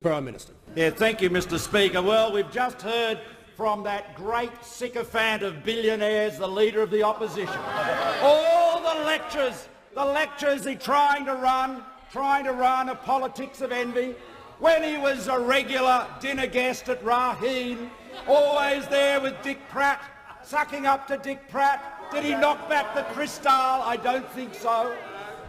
Prime Minister. Yeah, thank you, Mr Speaker. Well, we've just heard from that great sycophant of billionaires, the Leader of the Opposition. All the lectures he's trying to run a politics of envy. When he was a regular dinner guest at Raheen, always there with Dick Pratt, sucking up to Dick Pratt. Did he knock back the Cristal? I don't think so.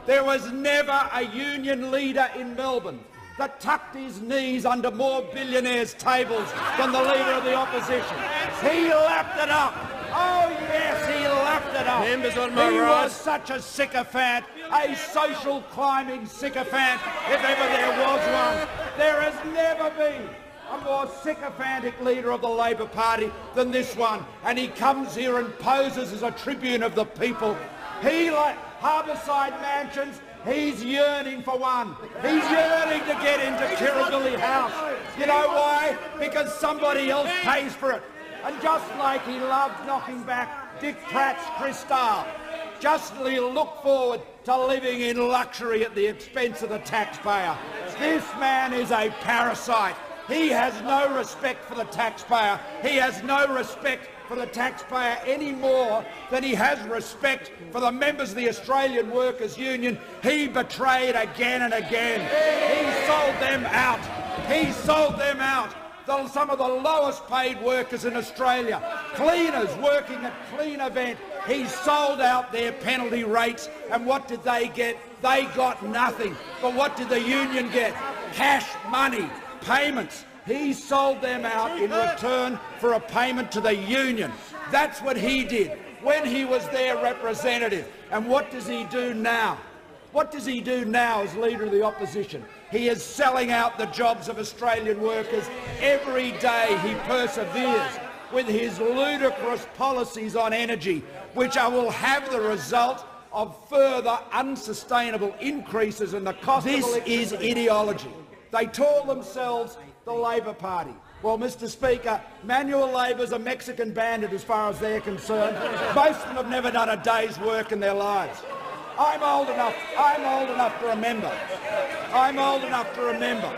There was never a union leader in Melbourne that tucked his knees under more billionaires' tables than the Leader of the Opposition. He lapped it up. Oh yes, he lapped it up. Members on my he right. was such a sycophant, a social climbing sycophant, if ever there was one. There has never been a more sycophantic leader of the Labor Party than this one, and he comes here and poses as a tribune of the people. He, like Harbourside Mansions, he's yearning for one. He's yearning to get into Kirribilli House. You know why? Because somebody else pays for it. And just like he loved knocking back Dick Pratt's Cristal, justly look forward to living in luxury at the expense of the taxpayer. This man is a parasite. He has no respect for the taxpayer. He has no respect for the taxpayer any more than he has respect for the members of the Australian Workers' Union. He betrayed again and again. He sold them out. He sold them out. Some of the lowest paid workers in Australia, cleaners working at Clean Event, he sold out their penalty rates, and what did they get? They got nothing. But what did the union get? Cash money, payments. He sold them out in return for a payment to the union. That's what he did when he was their representative. And what does he do now? What does he do now as Leader of the Opposition? He is selling out the jobs of Australian workers. Every day he perseveres with his ludicrous policies on energy, which will have the result of further unsustainable increases in the cost of electricity. This is ideology. They call themselves the Labor Party. Well, Mr Speaker, manual labour's a Mexican bandit as far as they're concerned. Most of them have never done a day's work in their lives. I'm old enough to remember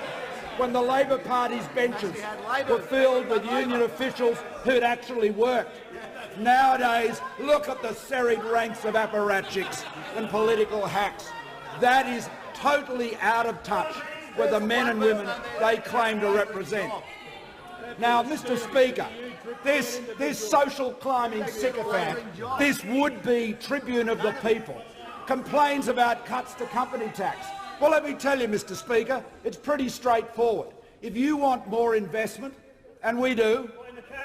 when the Labor Party's benches were filled with union officials who'd actually worked. Nowadays, look at the serried ranks of apparatchiks and political hacks. That is totally out of touch with the men and women they claim to represent. Now, Mr Speaker, this social climbing sycophant, this would-be tribune of the people, complains about cuts to company tax. Well, let me tell you, Mr Speaker, it's pretty straightforward. If you want more investment, and we do,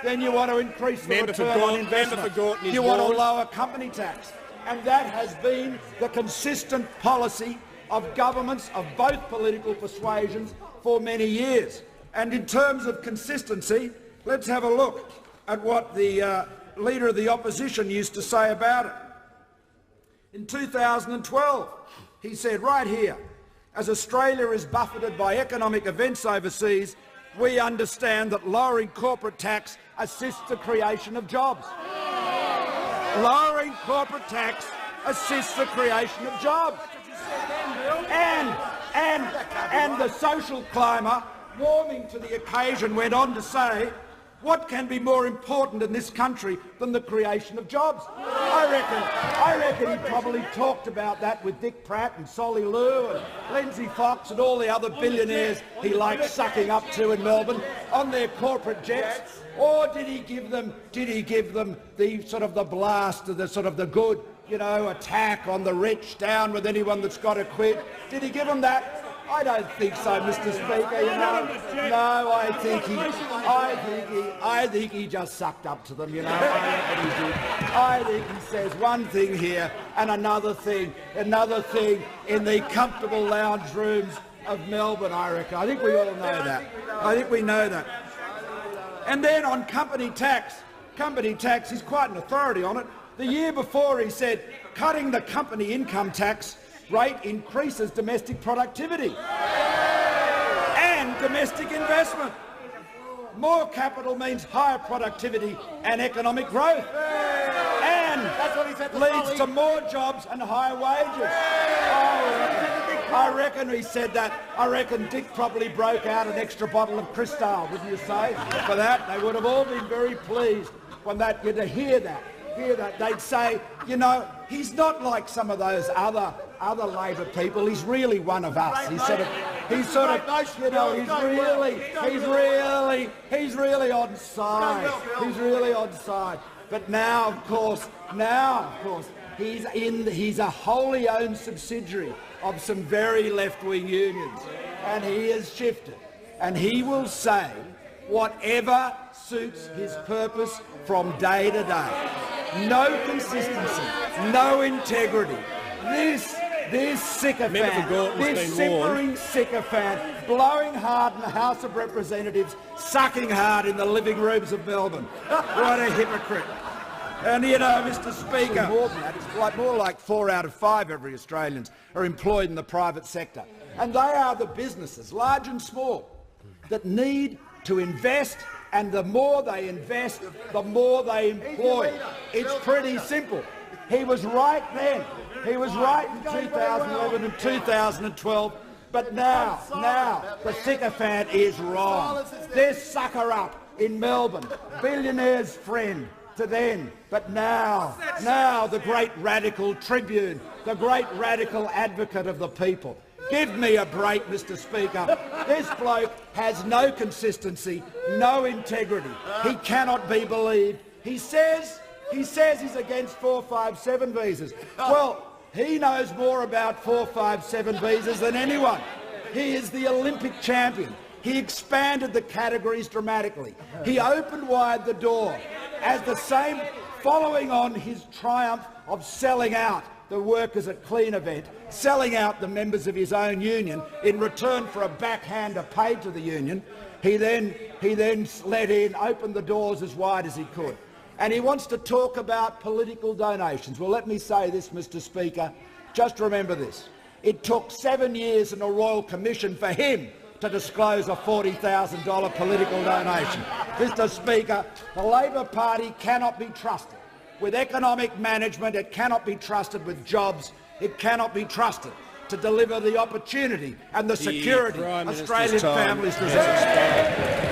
then you want to increase the return on investment. You want to lower company tax. And that has been the consistent policy of governments of both political persuasions for many years. And in terms of consistency, let's have a look at what the Leader of the Opposition used to say about it. In 2012, he said right here, as Australia is buffeted by economic events overseas, we understand that lowering corporate tax assists the creation of jobs. Lowering corporate tax assists the creation of jobs. And the social climber, warming to the occasion, went on to say, what can be more important in this country than the creation of jobs? I reckon he probably talked about that with Dick Pratt and Solly Lew and Lindsay Fox and all the other billionaires he likes sucking up to in Melbourne on their corporate jets. Or did he give them the sort of the blast of the sort of the good, you know, attack on the rich, down with anyone that's got a quid? Did he give them that? I don't think so, Mr Speaker, you know. No, I think he just sucked up to them, you know. I think he says one thing here and another thing in the comfortable lounge rooms of Melbourne, I reckon. I think we all know that. I think we know that. And then on company tax, he's quite an authority on it. The year before he said, cutting the company income tax rate increases domestic productivity and domestic investment. More capital means higher productivity and economic growth, and leads to more jobs and higher wages. I reckon he said that. I reckon Dick probably broke out an extra bottle of Cristal, wouldn't you say, for that? They would have all been very pleased when to hear that. They'd say, you know, he's not like some of those other Labor people. He's really one of us. He's sort of, you know, he's really on side. He's really on side. But now, of course, he's a wholly owned subsidiary of some very left-wing unions, and he has shifted, and he will say whatever suits his purpose from day to day. No consistency, no integrity. This sycophant, this simpering sycophant, blowing hard in the House of Representatives, sucking hard in the living rooms of Melbourne. What a hypocrite. And you know, Mr. Speaker, more than that, it's more like 4 out of 5 every Australians are employed in the private sector. And they are the businesses, large and small, that need to invest, and the more they invest, the more they employ. It's pretty simple. He was right then. He was right in 2011 and 2012, but now the sycophant is wrong. This sucker up in Melbourne, billionaire's friend to then, but now the great radical tribune, the great radical advocate of the people. Give me a break, Mr. Speaker. This bloke has no consistency, no integrity. He cannot be believed. He says he's against 457 visas. Well, he knows more about 457 visas than anyone. He is the Olympic champion. He expanded the categories dramatically. He opened wide the door as the same, following on his triumph of selling out the workers at Clean Event, selling out the members of his own union in return for a backhander paid to the union. He then let in, opened the doors as wide as he could. And he wants to talk about political donations. Well, let me say this, Mr. Speaker. Just remember this. It took 7 years and a Royal Commission for him to disclose a $40,000 political donation. Mr. Speaker, the Labor Party cannot be trusted with economic management. It cannot be trusted with jobs. It cannot be trusted to deliver the opportunity and the security Australian families deserve.